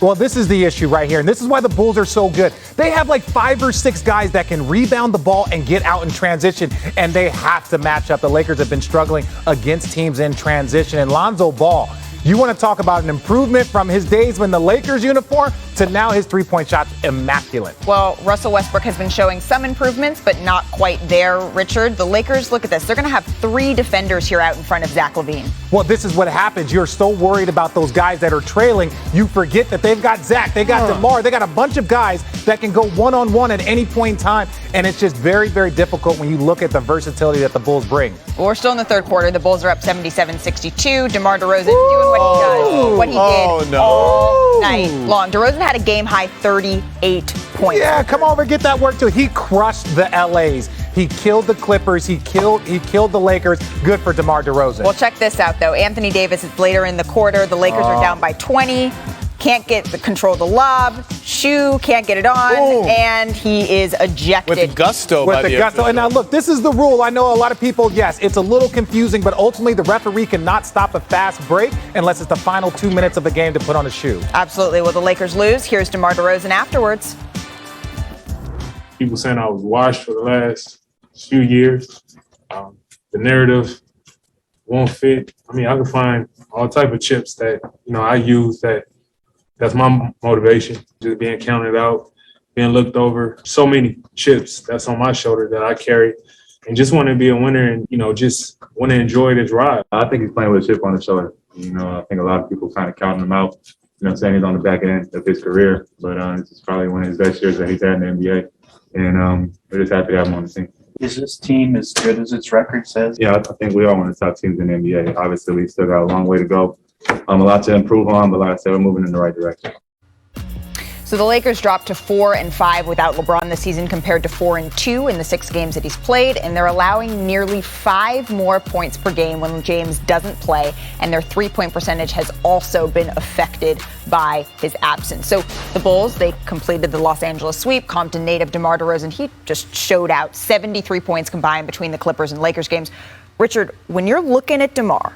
Well, this is the issue right here, and this is why the Bulls are so good. They have like 5 or 6 guys that can rebound the ball and get out in transition, and they have to match up. The Lakers have been struggling against teams in transition. And Lonzo Ball, you want to talk about an improvement from his days in the Lakers uniform to now his three-point shot's immaculate. Well, Russell Westbrook has been showing some improvements, but not quite there, Richard. The Lakers, look at this. They're going to have 3 defenders here out in front of Zach LaVine. Well, this is what happens. You're so worried about those guys that are trailing, you forget that they've got Zach, they got DeMar, they got a bunch of guys that can go one-on-one at any point in time, and it's just very, very difficult when you look at the versatility that the Bulls bring. Well, we're still in the third quarter. The Bulls are up 77-62. DeMar DeRozan doing what he did all night long. DeRozan had a game-high 38 points. Yeah, come over, get that work too. He crushed the LAs. He killed the Clippers. He killed the Lakers. Good for DeMar DeRozan. Well, check this out, though. Anthony Davis is later in the quarter. The Lakers are down by 20. Can't get the control the lob. Shoe can't get it on. Boom. And he is ejected. With the gusto. And now, look, this is the rule. I know a lot of people, yes, it's a little confusing, but ultimately the referee cannot stop a fast break unless it's the final 2 minutes of the game to put on a shoe. Absolutely. Well, the Lakers lose. Here's DeMar DeRozan afterwards. People saying I was washed for the last few years. The narrative won't fit. I mean, I can find all type of chips that, I use that's my motivation, just being counted out, being looked over. So many chips that's on my shoulder that I carry and just want to be a winner and, just want to enjoy this ride. I think he's playing with a chip on his shoulder. I think a lot of people kind of counting him out, saying he's on the back end of his career, but this is probably one of his best years that he's had in the NBA. And we're just happy to have him on the team. Is this team as good as its record says? Yeah, I think we are one of the top teams in the NBA. Obviously, we still got a long way to go. A lot to improve on, but like I said, we're moving in the right direction. So the Lakers dropped to 4-5 without LeBron this season compared to 4-2 in the 6 games that he's played, and they're allowing nearly 5 more points per game when James doesn't play, and their three-point percentage has also been affected by his absence. So the Bulls, they completed the Los Angeles sweep. Compton native DeMar DeRozan, he just showed out 73 points combined between the Clippers and Lakers games. Richard, when you're looking at DeMar,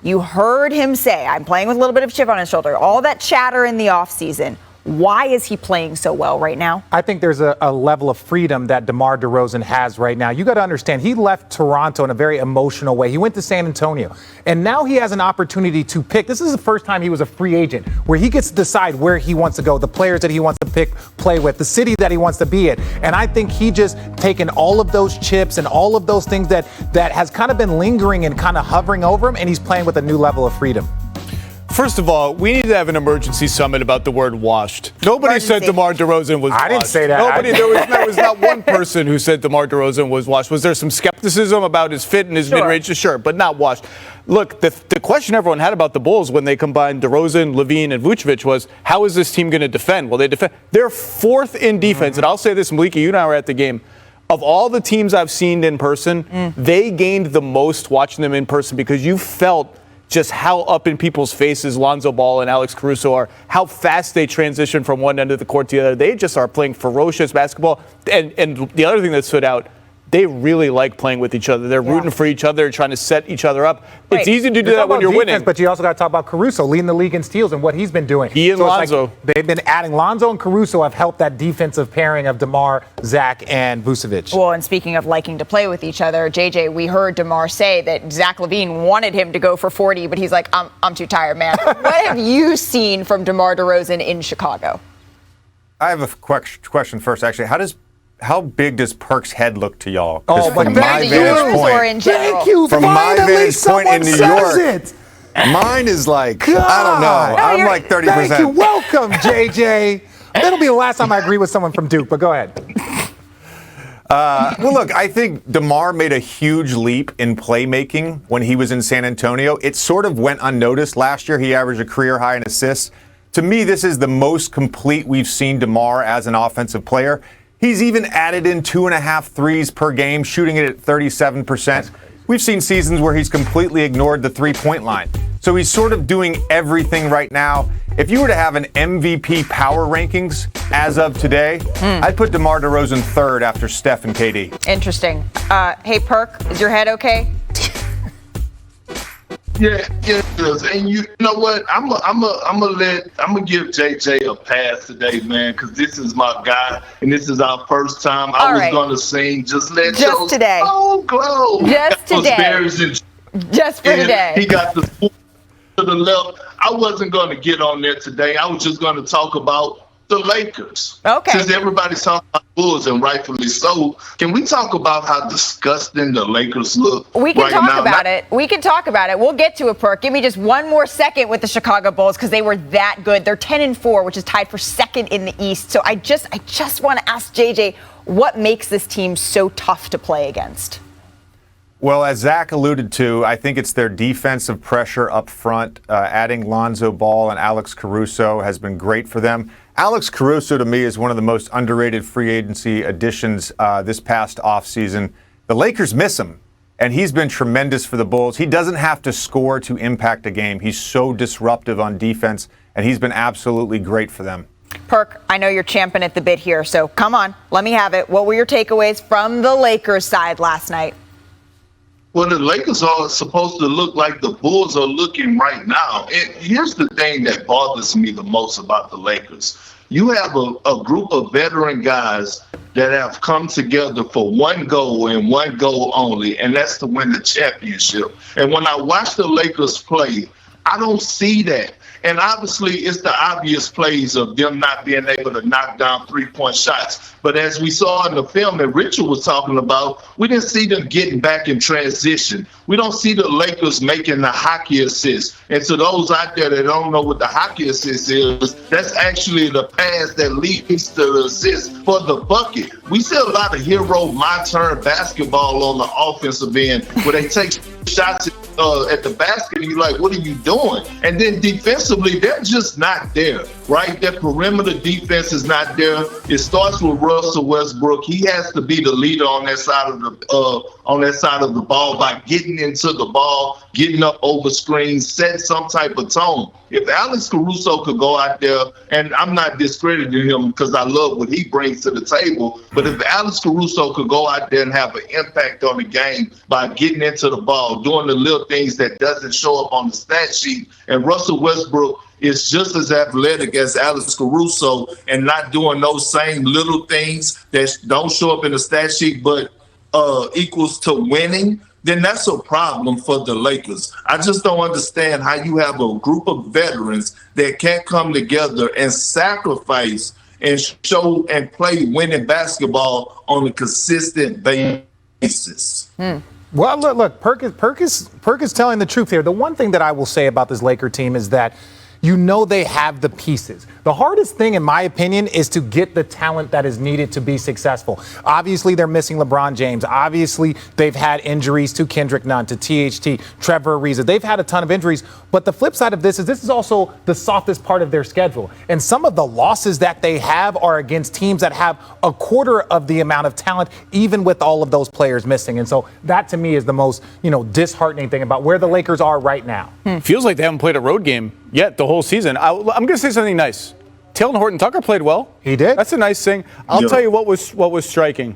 you heard him say, I'm playing with a little bit of chip on his shoulder, all that chatter in the offseason. Why is he playing so well right now? I think there's a level of freedom that DeMar DeRozan has right now. You got to understand, he left Toronto in a very emotional way. He went to San Antonio, and now he has an opportunity to pick. This is the first time he was a free agent, where he gets to decide where he wants to go, the players that he wants to play with, the city that he wants to be in. And I think he just taken all of those chips and all of those things that has kind of been lingering and kind of hovering over him, and he's playing with a new level of freedom. First of all, we need to have an emergency summit about the word washed. Nobody said DeMar DeRozan was washed. I didn't say that. There was not one person who said DeMar DeRozan was washed. Was there some skepticism about his fit and his mid-range? Sure, but not washed. Look, the question everyone had about the Bulls when they combined DeRozan, LaVine, and Vucevic was, how is this team going to defend? Well, they defend. They're 4th in defense, and I'll say this, Malika, you and I were at the game. Of all the teams I've seen in person, they gained the most watching them in person because you felt just how up in people's faces Lonzo Ball and Alex Caruso are, how fast they transition from one end of the court to the other. They just are playing ferocious basketball. And the other thing that stood out, they really like playing with each other. They're rooting for each other, trying to set each other up. Right. It's easy to do that when you're winning. But you also got to talk about Caruso leading the league in steals and what he's been doing. He and Lonzo. They've been adding Lonzo and Caruso have helped that defensive pairing of DeMar, Zach, and Vucevic. Well, and speaking of liking to play with each other, JJ, we heard DeMar say that Zach LaVine wanted him to go for 40, but he's like, I'm too tired, man. What have you seen from DeMar DeRozan in Chicago? I have a question first, actually. How big does Perk's head look to y'all? Oh, from my vantage or in general? Thank you. From my vantage point in New York, mine is like, I don't know. I'm like 30%. Thank you. Welcome, JJ. That'll be the last time I agree with someone from Duke, but go ahead. Well, look, I think DeMar made a huge leap in playmaking when he was in San Antonio. It sort of went unnoticed. Last year, he averaged a career high in assists. To me, this is the most complete we've seen DeMar as an offensive player. He's even added in 2.5 threes per game, shooting it at 37%. We've seen seasons where he's completely ignored the three-point line. So he's sort of doing everything right now. If you were to have an MVP power rankings as of today, I'd put DeMar DeRozan 3rd after Steph and KD. Interesting. Hey, Perk, is your head okay? Yeah. And you know what? I'm gonna give JJ a pass today, man, because this is my guy, and this is our first time. I was gonna sing "Just Let Your today. Soul Glow." Just today. Just for today. He got the spoon to the left. I wasn't gonna get on there today. I was just gonna talk about the Lakers. Okay. Since everybody's talking about Bulls, and rightfully so, can we talk about how disgusting the Lakers look? We can right talk now? about it. We can talk about it. We'll get to it, Perk. Give me just one more second with the Chicago Bulls because they were that good. They're 10-4, which is tied for second in the East. So I just want to ask JJ, what makes this team so tough to play against? Well, as Zach alluded to, I think it's their defensive pressure up front. Adding Lonzo Ball and Alex Caruso has been great for them. Alex Caruso, to me, is one of the most underrated free agency additions this past offseason. The Lakers miss him, and he's been tremendous for the Bulls. He doesn't have to score to impact a game. He's so disruptive on defense, and he's been absolutely great for them. Perk, I know you're champing at the bit here, so come on, let me have it. What were your takeaways from the Lakers side last night? Well, the Lakers are supposed to look like the Bulls are looking right now. And here's the thing that bothers me the most about the Lakers. You have a group of veteran guys that have come together for one goal and one goal only, and that's to win the championship. And when I watch the Lakers play, I don't see that. And obviously, it's the obvious plays of them not being able to knock down three-point shots. But as we saw in the film that Richard was talking about, we didn't see them getting back in transition. We don't see the Lakers making the hockey assist. And to those out there that don't know what the hockey assist is, that's actually the pass that leads to the assist for the bucket. We see a lot of hero my-turn basketball on the offensive end where they take shots at the basket and you're like, what are you doing? And then defensively, they're just not there, right? Their perimeter defense is not there. It starts with Russell Westbrook. He has to be the leader on that side of the ball by getting into the ball, getting up over screens, setting some type of tone. If Alex Caruso could go out there, and I'm not discrediting him because I love what he brings to the table, but if Alex Caruso could go out there and have an impact on the game by getting into the ball, doing the little things that doesn't show up on the stat sheet, and Russell Westbrook is just as athletic as Alex Caruso and not doing those same little things that don't show up in the stat sheet but equals to winning, then that's a problem for the Lakers. I just don't understand how you have a group of veterans that can't come together and sacrifice and show and play winning basketball on a consistent basis. Well, look, Perk is telling the truth here. The one thing that I will say about this Laker team is that you know they have the pieces. The hardest thing, in my opinion, is to get the talent that is needed to be successful. Obviously, they're missing LeBron James. Obviously, they've had injuries to Kendrick Nunn, to THT, Trevor Ariza. They've had a ton of injuries. But the flip side of this is also the softest part of their schedule. And some of the losses that they have are against teams that have a quarter of the amount of talent, even with all of those players missing. And so that, to me, is the most, disheartening thing about where the Lakers are right now. Feels like they haven't played a road game yet the whole season. I'm going to say something nice. Taylor Horton-Tucker played well. He did. That's a nice thing. I'll tell you what was striking.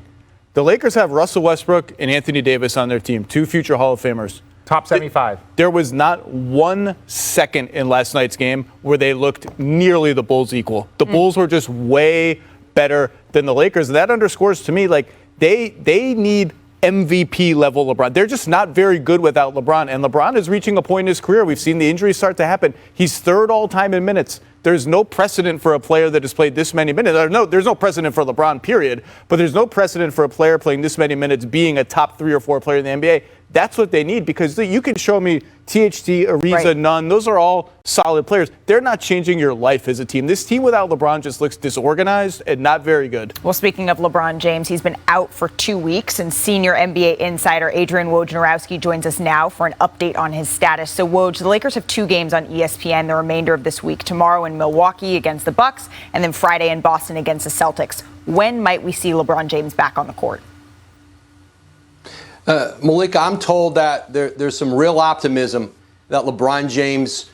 The Lakers have Russell Westbrook and Anthony Davis on their team, 2 future Hall of Famers. Top 75. There was not 1 second in last night's game where they looked nearly the Bulls equal. The Bulls were just way better than the Lakers. And that underscores to me, like, they need MVP level LeBron. They're just not very good without LeBron. And LeBron is reaching a point in his career. We've seen the injuries start to happen. He's third all time in minutes. There's no precedent for a player that has played this many minutes. There's no precedent for LeBron, period. But there's no precedent for a player playing this many minutes being a top 3 or 4 player in the NBA. That's what they need, because you can show me THT, Ariza, Nunn. Those are all solid players. They're not changing your life as a team. This team without LeBron just looks disorganized and not very good. Well, speaking of LeBron James, he's been out for 2 weeks, and senior NBA insider Adrian Wojnarowski joins us now for an update on his status. So, Woj, the Lakers have 2 games on ESPN the remainder of this week, tomorrow in Milwaukee against the Bucks, and then Friday in Boston against the Celtics. When might we see LeBron James back on the court? Malika, I'm told that there's some real optimism that LeBron James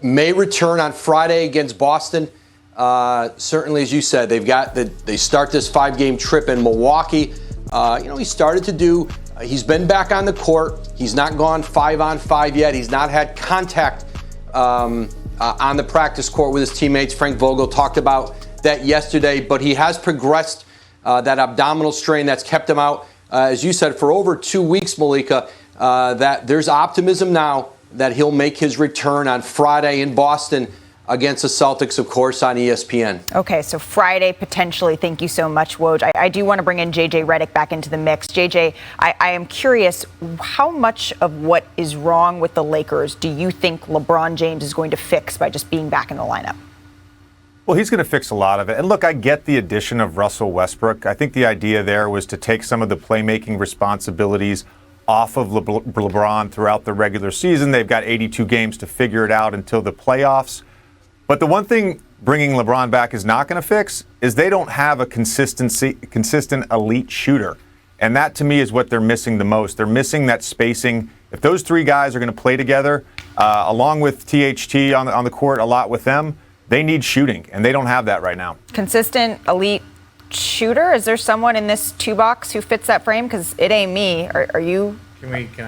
may return on Friday against Boston. Certainly, as you said, they start this 5-game trip in Milwaukee. He started to do He's been back on the court. He's not gone 5-on-5 yet. He's not had contact on the practice court with his teammates. Frank Vogel talked about that yesterday, but he has progressed that abdominal strain that's kept him out, as you said, for over 2 weeks, Malika, that there's optimism now that he'll make his return on Friday in Boston against the Celtics, of course, on ESPN. Okay, so Friday, potentially. Thank you so much, Woj. I do want to bring in J.J. Redick back into the mix. J.J., I am curious, how much of what is wrong with the Lakers do you think LeBron James is going to fix by just being back in the lineup? Well, he's going to fix a lot of it. And look, I get the addition of Russell Westbrook. I think the idea there was to take some of the playmaking responsibilities off of LeBron throughout the regular season. They've got 82 games to figure it out until the playoffs. But the one thing bringing LeBron back is not going to fix is they don't have a consistent elite shooter. And that, to me, is what they're missing the most. They're missing that spacing. If those three guys are going to play together, along with THT on the court a lot with them, they need shooting, and they don't have that right now. Consistent elite shooter? Is there someone in this two box who fits that frame? Because it ain't me. Are you?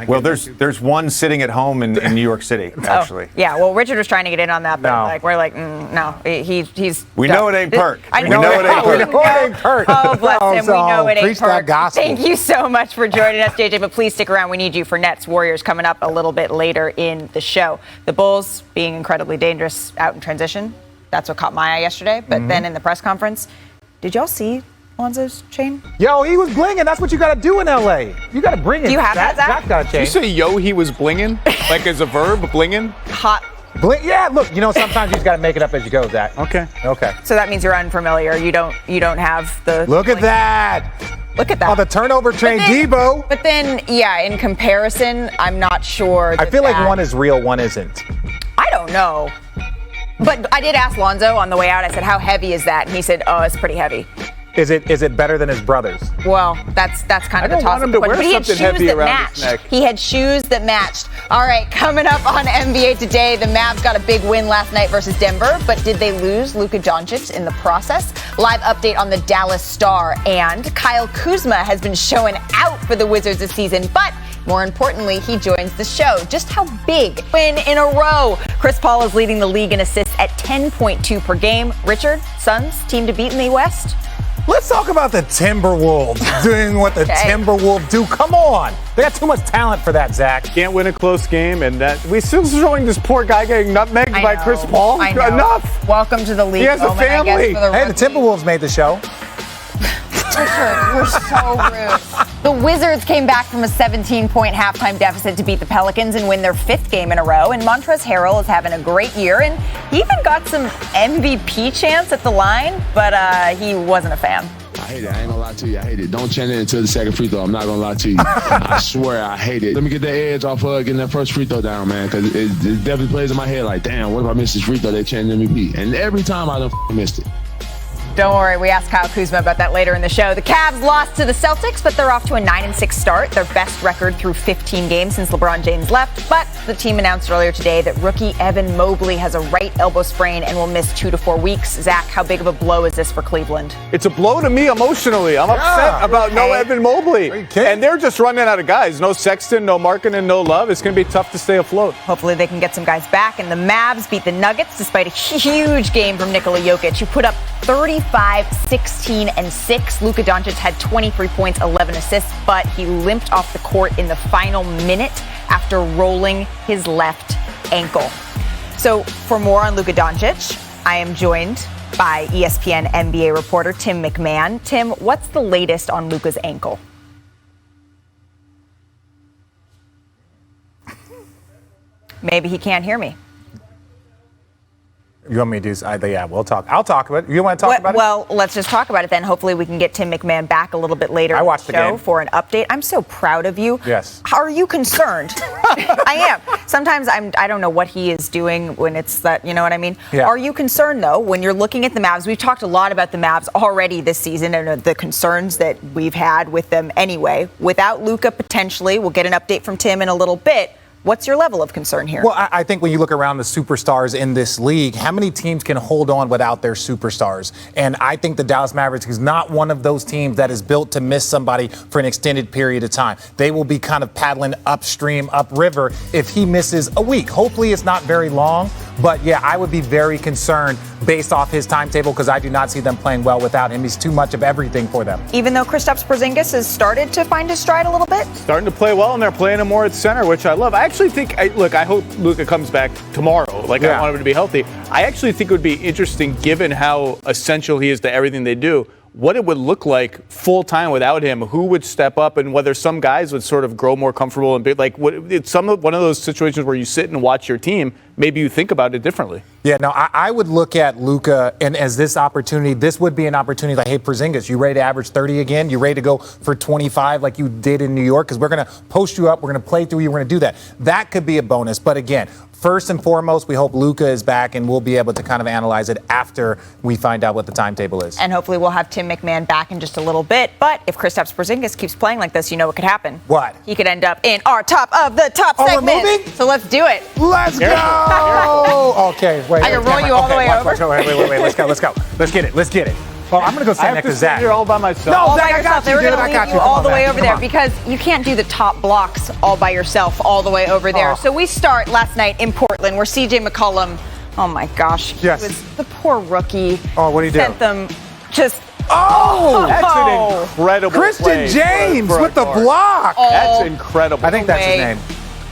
Well, there's one sitting at home in New York City, actually. Oh, yeah, well, Richard was trying to get in on that, but we're like, no, he's. We know it ain't Perk. We know it ain't Perk. Oh, bless him. We know it ain't Perk. Thank you so much for joining us, JJ. But please stick around. We need you for Nets Warriors coming up a little bit later in the show. The Bulls being incredibly dangerous out in transition. That's what caught my eye yesterday. But then in the press conference, did y'all see Lonzo's chain? Yo, he was blinging. That's what you got to do in L.A. You got to bring it. Do you have that, Zach? Zach got a chain. Did you say, yo, he was blinging? Like as a verb, blinging? Hot. Yeah, look, sometimes you just got to make it up as you go, Zach. Okay. So that means you're unfamiliar. You don't have the. Look at that. Look at that. Oh, the turnover train, Debo. But then, yeah, in comparison, I'm not sure. I feel like one is real, one isn't. I don't know. But I did ask Lonzo on the way out. I said, how heavy is that? And he said, oh, it's pretty heavy. Is it better than his brother's? Well, that's kind of the toss. I don't want him to wear something heavy around his neck. He had shoes that matched. All right, coming up on NBA Today, the Mavs got a big win last night versus Denver, but did they lose Luka Doncic in the process? Live update on the Dallas Star, and Kyle Kuzma has been showing out for the Wizards this season, but more importantly, he joins the show. Just how big? Win in a row. Chris Paul is leading the league in assists at 10.2 per game. Richard, Suns, team to beat in the West? Let's talk about the Timberwolves doing what the Timberwolves do. Come on. They got too much talent for that, Zach. Can't win a close game, and that we still showing this poor guy getting nutmegged by Chris Paul. I know. Enough. Welcome to the league. He has a family. Hey, the Timberwolves made the show. Richard, you're so rude. The Wizards came back from a 17-point halftime deficit to beat the Pelicans and win their fifth game in a row. And Montrezl Harrell is having a great year, and he even got some MVP chance at the line, but he wasn't a fan. I hate it. I ain't gonna lie to you. I hate it. Don't chant it until the second free throw. I'm not gonna lie to you. I swear I hate it. Let me get the edge off getting that first free throw down, man, because it definitely plays in my head like, damn, what if I miss this free throw? They chanting MVP. And every time I done missed it. Don't worry, we asked Kyle Kuzma about that later in the show. The Cavs lost to the Celtics, but they're off to a 9-6 start, their best record through 15 games since LeBron James left. But the team announced earlier today that rookie Evan Mobley has a right elbow sprain and will miss 2 to 4 weeks. Zach, how big of a blow is this for Cleveland? It's a blow to me emotionally. I'm upset about no Evan Mobley. And they're just running out of guys. No Sexton, no Markkanen, no Love. It's going to be tough to stay afloat. Hopefully they can get some guys back. And the Mavs beat the Nuggets despite a huge game from Nikola Jokic, who put up 35, 16, and 6. Luka Doncic had 23 points, 11 assists, but he limped off the court in the final minute after rolling his left ankle. So for more on Luka Doncic, I am joined by ESPN NBA reporter Tim McMahon. Tim, what's the latest on Luka's ankle? Maybe he can't hear me. You want me to do? Yeah, we'll talk. I'll talk about it. You want to talk about it? Well, let's just talk about it then. Hopefully, we can get Tim McMahon back a little bit later. I watched the game for an update. I'm so proud of you. Yes. Are you concerned? I am. Sometimes I don't know what he is doing when it's that. You know what I mean? Yeah. Are you concerned though when you're looking at the Mavs? We've talked a lot about the Mavs already this season and the concerns that we've had with them anyway. Without Luka, potentially, we'll get an update from Tim in a little bit. What's your level of concern here? Well, I think when you look around the superstars in this league, how many teams can hold on without their superstars? And I think the Dallas Mavericks is not one of those teams that is built to miss somebody for an extended period of time. They will be kind of paddling upstream, upriver if he misses a week. Hopefully it's not very long. But, yeah, I would be very concerned based off his timetable because I do not see them playing well without him. He's too much of everything for them. Even though Kristaps Porzingis has started to find his stride a little bit? Starting to play well, and they're playing him more at center, which I love. I actually think, I hope Luka comes back tomorrow. I want him to be healthy. I actually think it would be interesting, given how essential he is to everything they do, what it would look like full time without him. Who would step up, and whether some guys would sort of grow more comfortable and be like, it's one of those situations where you sit and watch your team. Maybe you think about it differently. Yeah, no, I would look at Luka and as this opportunity. This would be an opportunity like, hey, Porzingis, you ready to average 30 again? You ready to go for 25 like you did in New York? Because we're going to post you up. We're going to play through you. We're going to do that. That could be a bonus. But again, first and foremost, we hope Luka is back, and we'll be able to kind of analyze it after we find out what the timetable is. And hopefully we'll have Tim McMahon back in just a little bit. But if Kristaps Porzingis keeps playing like this, you know what could happen. What? He could end up in our top of the top segment. We're moving? So let's do it. Let's go! Okay, wait. I can roll you all the way over. Wait. Let's go. Let's get it. Well, I'm going to go sit next to Zach. You're all by myself. No, All Zach, by I got yourself. They you, were dude. going I to got leave you. you all the way Zach. over there because you can't do the top blocks all by yourself all the way over there. Oh. So we start last night in Portland where CJ McCollum, oh my gosh, Yes. he was the poor rookie. Oh, what did he do? Sent them just. Oh! That's an incredible Christian play James for a with the guard. block. That's incredible. I think that's his way name.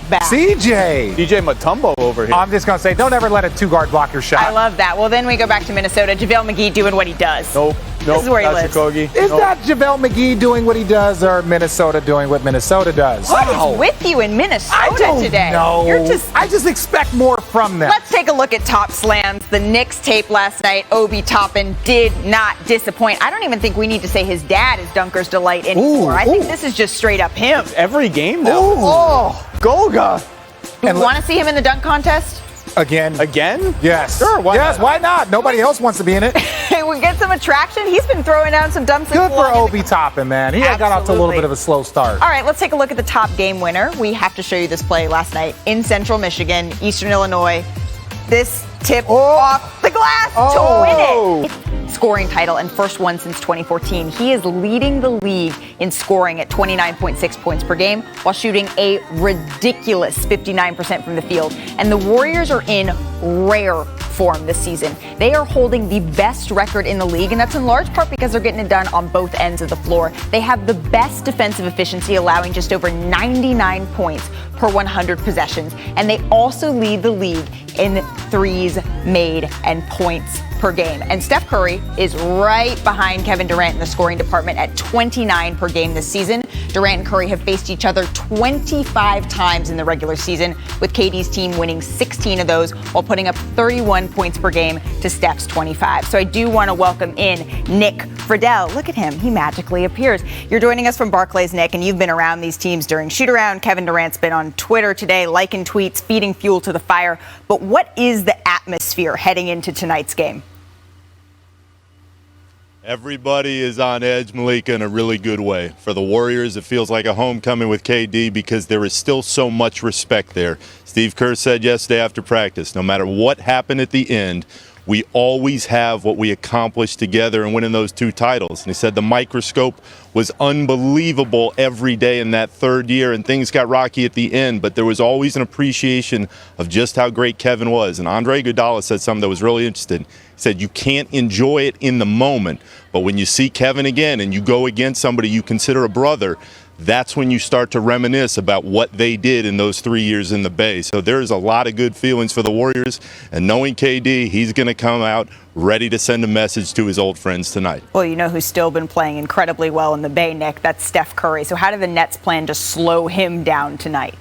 Back. CJ. DJ Mutombo over here. I'm just going to say, don't ever let a two-guard block your shot. I love that. Well, then we go back to Minnesota. JaVale McGee doing what he does. Nope. This is where he not lives. Chicogi. Is Nope. that JaVale McGee doing what he does or Minnesota doing what Minnesota does? What is with you in Minnesota I don't today? know. I I just expect more from them. Let's take a look at top slams. The Knicks tape last night. Obi Toppin did not disappoint. I don't even think we need to say his dad is Dunker's delight anymore. I think this is just straight up him. Every game now. Oh, Goga. You want to see him in the dunk contest? again. Again? Yes. Sure, why yes, not? why not? Nobody else wants to be in it. We get some attraction. He's been throwing down some dumps. Good for Obi Toppin, man. He got off to a little bit of a slow start. All right, let's take a look at the top game winner. We have to show you this play last night in Central Michigan, Eastern Illinois. This tip off the glass to win it. Scoring title and first one since 2014. He is leading the league in scoring at 29.6 points per game while shooting a ridiculous 59% from the field. And the Warriors are in rare form this season. They are holding the best record in the league, and that's in large part because they're getting it done on both ends of the floor. They have the best defensive efficiency, allowing just over 99 points per 100 possessions. And they also lead the league in threes made and points per game. And Steph Curry is right behind Kevin Durant in the scoring department at 29 per game this season. Durant and Curry have faced each other 25 times in the regular season, with KD's team winning 16 of those while putting up 31 points per game to Steph's 25. So I do want to welcome in Nick Friedel. Look at him. He magically appears. You're joining us from Barclays, Nick, and you've been around these teams during shoot-around. Kevin Durant's been on Twitter today, liking tweets, feeding fuel to the fire. But what is the atmosphere heading into tonight's game? Everybody is on edge, Malika, in a really good way. For the Warriors, it feels like a homecoming with KD because there is still so much respect there. Steve Kerr said yesterday after practice, no matter what happened at the end, we always have what we accomplished together in winning those two titles. And he said the microscope was unbelievable every day in that third year, and things got rocky at the end, but there was always an appreciation of just how great Kevin was. And Andre Iguodala said something that was really interesting. He said you can't enjoy it in the moment, but when you see Kevin again and you go against somebody you consider a brother, that's when you start to reminisce about what they did in those 3 years in the Bay. So there's a lot of good feelings for the Warriors, and knowing KD, he's going to come out ready to send a message to his old friends tonight. Well, you know who's still been playing incredibly well in the Bay, Nick? That's Steph Curry. So how do the Nets plan to slow him down tonight?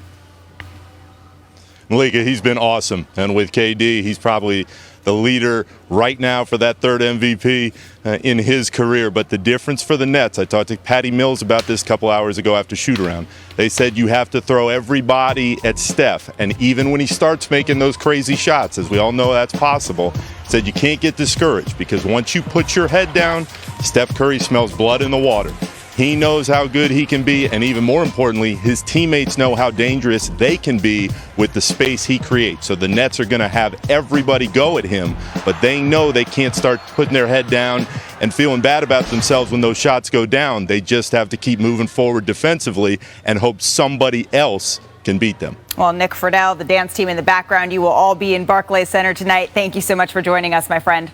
Malika, he's been awesome, and with KD, he's probably the leader right now for that third MVP in his career. But the difference for the Nets, I talked to Patty Mills about this a couple hours ago after shoot-around. They said you have to throw everybody at Steph. And even when he starts making those crazy shots, as we all know that's possible, said you can't get discouraged because once you put your head down, Steph Curry smells blood in the water. He knows how good he can be, and even more importantly, his teammates know how dangerous they can be with the space he creates. So the Nets are going to have everybody go at him, but they know they can't start putting their head down and feeling bad about themselves when those shots go down. They just have to keep moving forward defensively and hope somebody else can beat them. Well, Nick Friedel, the dance team in the background, you will all be in Barclays Center tonight. Thank you so much for joining us, my friend.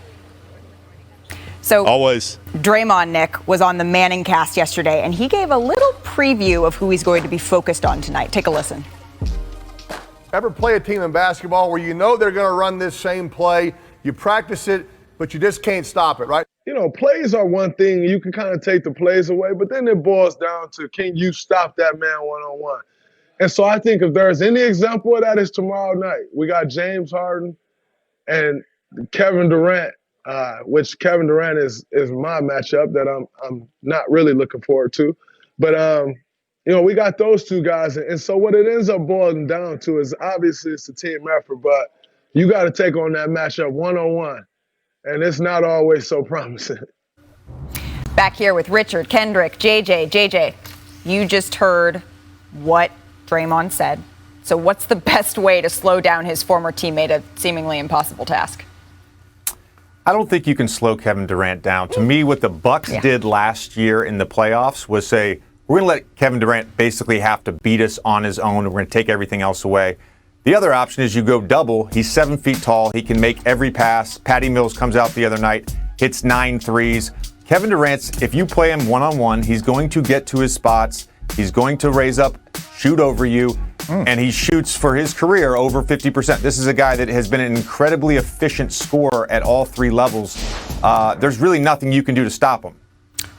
So always. Draymond, Nick, was on the Manning cast yesterday, and he gave a little preview of who he's going to be focused on tonight. Take a listen. Ever play a team in basketball where you know they're going to run this same play, you practice it, but you just can't stop it, right? You know, plays are one thing. You can kind of take the plays away, but then it boils down to, can you stop that man one-on-one? And so I think if there's any example of that, it's tomorrow night. We got James Harden and Kevin Durant, which Kevin Durant is my matchup that I'm not really looking forward to. But, you know, we got those two guys. And so what it ends up boiling down to is obviously it's a team effort, but you got to take on that matchup one-on-one. And it's not always so promising. Back here with Richard, Kendrick, JJ. JJ, you just heard what Draymond said. So what's the best way to slow down his former teammate, a seemingly impossible task? I don't think you can slow Kevin Durant down. To me, what the Bucks did last year in the playoffs was say, we're going to let Kevin Durant basically have to beat us on his own, and we're going to take everything else away. The other option is you go double. He's 7 feet tall. He can make every pass. Patty Mills comes out the other night, hits 9 threes. Kevin Durant's, if you play him one-on-one, he's going to get to his spots. He's going to raise up, shoot over you, and he shoots for his career over 50%. This is a guy that has been an incredibly efficient scorer at all 3 levels. There's really nothing you can do to stop him.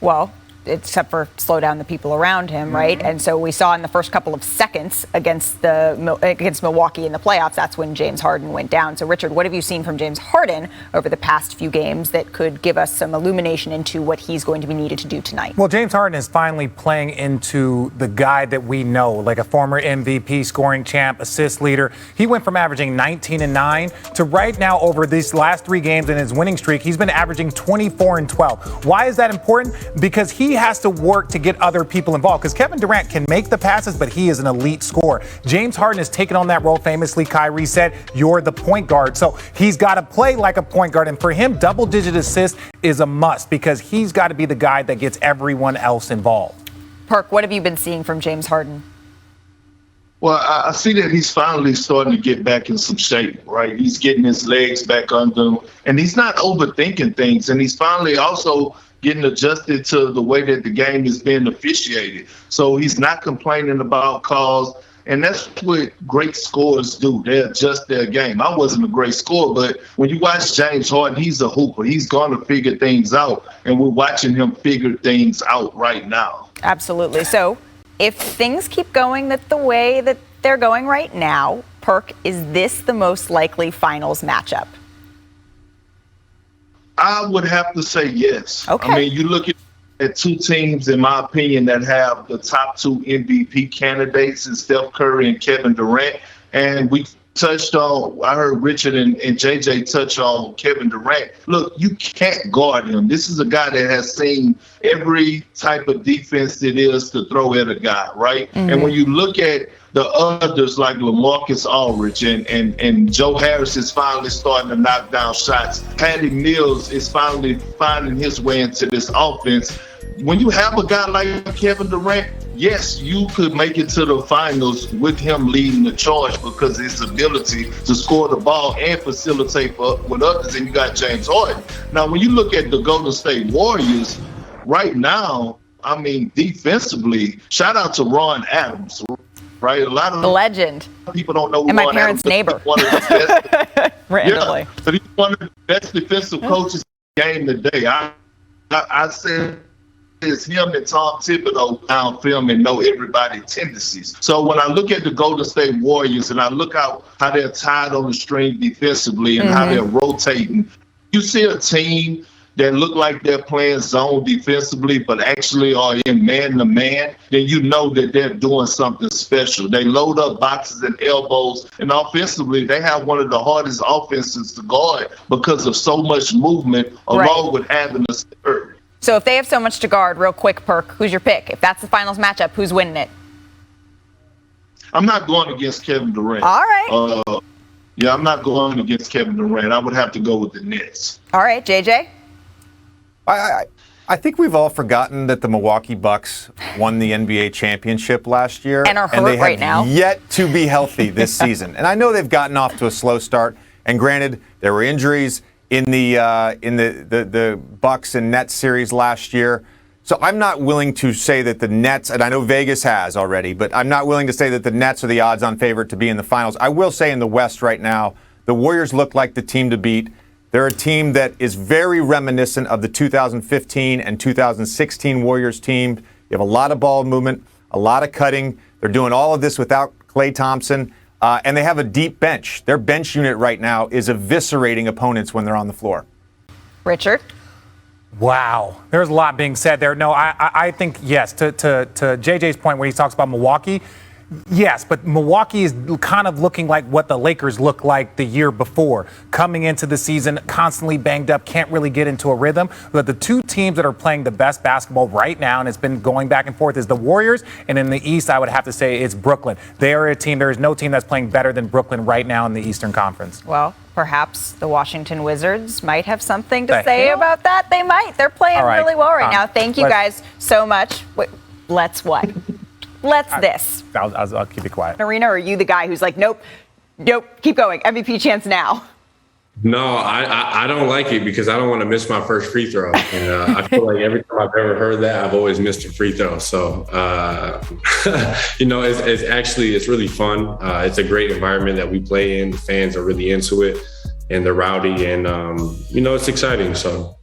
Well, except for slow down the people around him, right? And so we saw in the first couple of seconds against Milwaukee in the playoffs, that's when James Harden went down. So, Richard, what have you seen from James Harden over the past few games that could give us some illumination into what he's going to be needed to do tonight? Well, James Harden is finally playing into the guy that we know, like a former MVP, scoring champ, assist leader. He went from averaging 19 and 9 to right now over these last 3 games in his winning streak, he's been averaging 24 and 12. Why is that important? Because he has to work to get other people involved, because Kevin Durant can make the passes, but he is an elite scorer. James Harden has taken on that role. Famously, Kyrie said, you're the point guard. So he's got to play like a point guard. And for him, double-digit assists is a must, because he's got to be the guy that gets everyone else involved. Perk, what have you been seeing from James Harden? Well, I see that he's finally starting to get back in some shape, right? He's getting his legs back under him, and he's not overthinking things. And he's finally also getting adjusted to the way that the game is being officiated. So he's not complaining about calls. And that's what great scorers do. They adjust their game. I wasn't a great scorer, but when you watch James Harden, he's a hooper. He's going to figure things out. And we're watching him figure things out right now. Absolutely. So if things keep going the way that they're going right now, Perk, is this the most likely finals matchup? I would have to say yes. Okay. I mean, you look at 2 teams, in my opinion, that have the top 2 MVP candidates in Steph Curry and Kevin Durant. And we touched on, I heard Richard and JJ touch on Kevin Durant. Look, you can't guard him. This is a guy that has seen every type of defense it is to throw at a guy, right? Mm-hmm. And when you look at the others like LaMarcus Aldridge and Joe Harris is finally starting to knock down shots. Patty Mills is finally finding his way into this offense. When you have a guy like Kevin Durant, yes, you could make it to the finals with him leading the charge because of his ability to score the ball and facilitate with others. And you got James Harden. Now, when you look at the Golden State Warriors right now, I mean, defensively, shout out to Ron Adams. Right, a lot of the legend. People don't know who and my Ron parents' Adams neighbor. One of the best, randomly. Yeah, so he's one of the best defensive coaches in the game today. I said it's him and Tom Thibodeau down film and know everybody's tendencies. So when I look at the Golden State Warriors and I look how they're tied on the string defensively and how they're rotating, you see a team that look like they're playing zone defensively, but actually are in man-to-man, then you know that they're doing something special. They load up boxes and elbows, and offensively, they have one of the hardest offenses to guard because of so much movement, along with having a serve. So if they have so much to guard, real quick, Perk, who's your pick? If that's the finals matchup, who's winning it? I'm not going against Kevin Durant. All right. Yeah, I'm not going against Kevin Durant. I would have to go with the Nets. All right, JJ? I think we've all forgotten that the Milwaukee Bucks won the NBA championship last year. And are hurt they right now. Yet to be healthy this season. And I know they've gotten off to a slow start. And granted, there were injuries in the Bucks and Nets series last year. So I'm not willing to say that the Nets, and I know Vegas has already, but I'm not willing to say that the Nets are the odds-on favorite to be in the finals. I will say in the West right now, the Warriors look like the team to beat. They're a team that is very reminiscent of the 2015 and 2016 Warriors team. You have a lot of ball movement, a lot of cutting. They're doing all of this without Klay Thompson, and they have a deep bench. Their bench unit right now is eviscerating opponents when they're on the floor. Richard? Wow. There's a lot being said there. No, I think, yes, to JJ's point where he talks about Milwaukee, yes, but Milwaukee is kind of looking like what the Lakers looked like the year before. Coming into the season, constantly banged up, can't really get into a rhythm. But the two teams that are playing the best basketball right now, and it's been going back and forth, is the Warriors. And in the East, I would have to say it's Brooklyn. They are a team, there is no team that's playing better than Brooklyn right now in the Eastern Conference. Well, perhaps the Washington Wizards might have something to say about that. They might. They're playing really well right now. Thank you guys so much. Wait, let's what? Let's this. I'll keep it quiet. Arena, or are you the guy who's like, nope, keep going. MVP chance now. No, I don't like it because I don't want to miss my first free throw. And I feel like every time I've ever heard that, I've always missed a free throw. So, it's really fun. It's a great environment that we play in. The fans are really into it and they're rowdy and, it's exciting. So.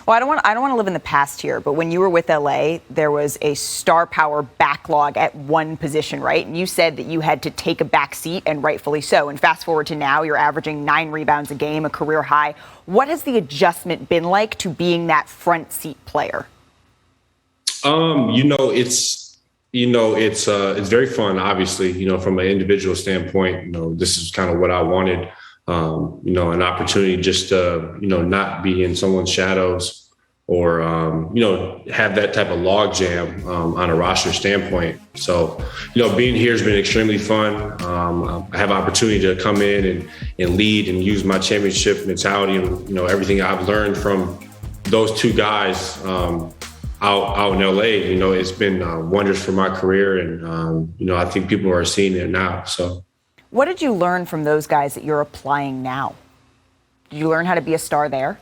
Well, I don't want to live in the past here, but when you were with LA, there was a star power backlog at one position, right? And you said that you had to take a back seat, and rightfully so. And fast forward to now, you're averaging 9 rebounds a game, a career high. What has the adjustment been like to being that front seat player? It's very fun, obviously, from an individual standpoint. This is kind of what I wanted. An opportunity just to, not be in someone's shadows or, have that type of log jam on a roster standpoint. So, being here has been extremely fun. I have opportunity to come in and lead and use my championship mentality and, everything I've learned from those two guys out in LA. It's been wonders for my career. And, I think people are seeing it now. So. What did you learn from those guys that you're applying now? Did you learn how to be a star there?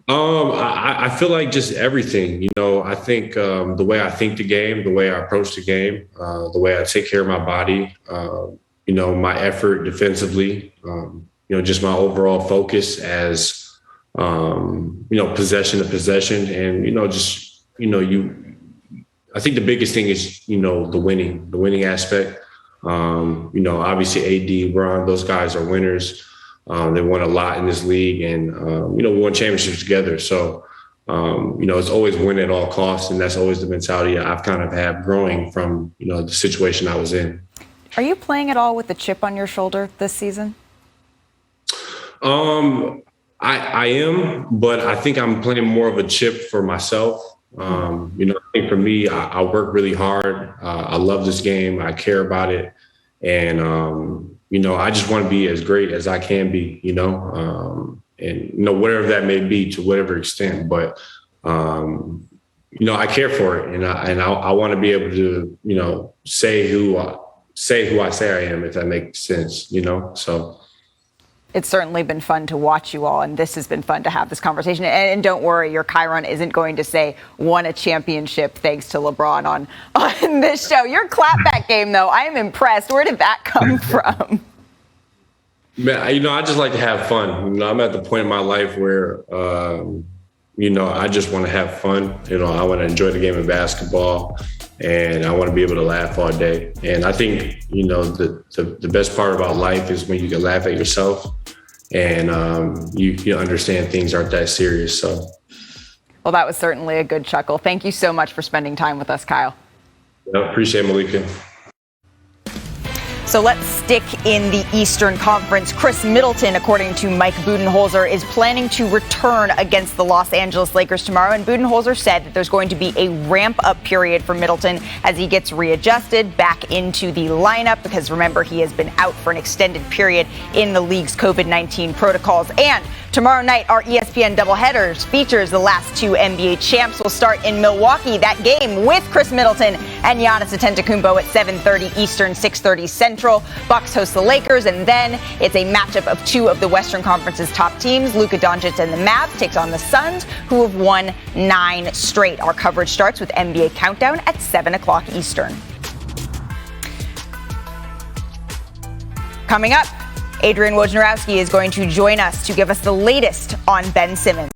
I feel like just everything. I think the way I think the game, the way I approach the game, the way I take care of my body, my effort defensively, just my overall focus as, possession to possession. And, I think the biggest thing is, the winning aspect. Obviously AD, LeBron, those guys are winners. They won a lot in this league and, we won championships together. So, it's always win at all costs. And that's always the mentality I've kind of had growing from, the situation I was in. Are you playing at all with the chip on your shoulder this season? I am, but I think I'm playing more of a chip for myself. I think for me, I work really hard. I love this game. I care about it. And, I just want to be as great as I can be, and, whatever that may be to whatever extent. But, I care for it. And I want to be able to, say who I say I am, if that makes sense, so. It's certainly been fun to watch you all, and this has been fun to have this conversation. And don't worry, your Chiron isn't going to say won a championship thanks to LeBron on this show. Your clapback game, though, I am impressed. Where did that come from? Man, I just like to have fun. I'm at the point in my life where, I just want to have fun. I want to enjoy the game of basketball, and I want to be able to laugh all day. And I think, the best part about life is when you can laugh at yourself and you understand things aren't that serious. So, well, that was certainly a good chuckle. Thank you so much for spending time with us, Kyle. I appreciate it, Malika. So let's stick in the Eastern Conference. Chris Middleton, according to Mike Budenholzer, is planning to return against the Los Angeles Lakers tomorrow. And Budenholzer said that there's going to be a ramp-up period for Middleton as he gets readjusted back into the lineup, because remember, he has been out for an extended period in the league's COVID-19 protocols. And tomorrow night, our ESPN doubleheaders features the last two NBA champs. Will start in Milwaukee. That game with Chris Middleton and Giannis Antetokounmpo at 7:30 Eastern, 6:30 Central. Bucks host the Lakers, and then it's a matchup of two of the Western Conference's top teams. Luka Doncic and the Mavs takes on the Suns, who have won 9 straight. Our coverage starts with NBA Countdown at 7 o'clock Eastern. Coming up, Adrian Wojnarowski is going to join us to give us the latest on Ben Simmons.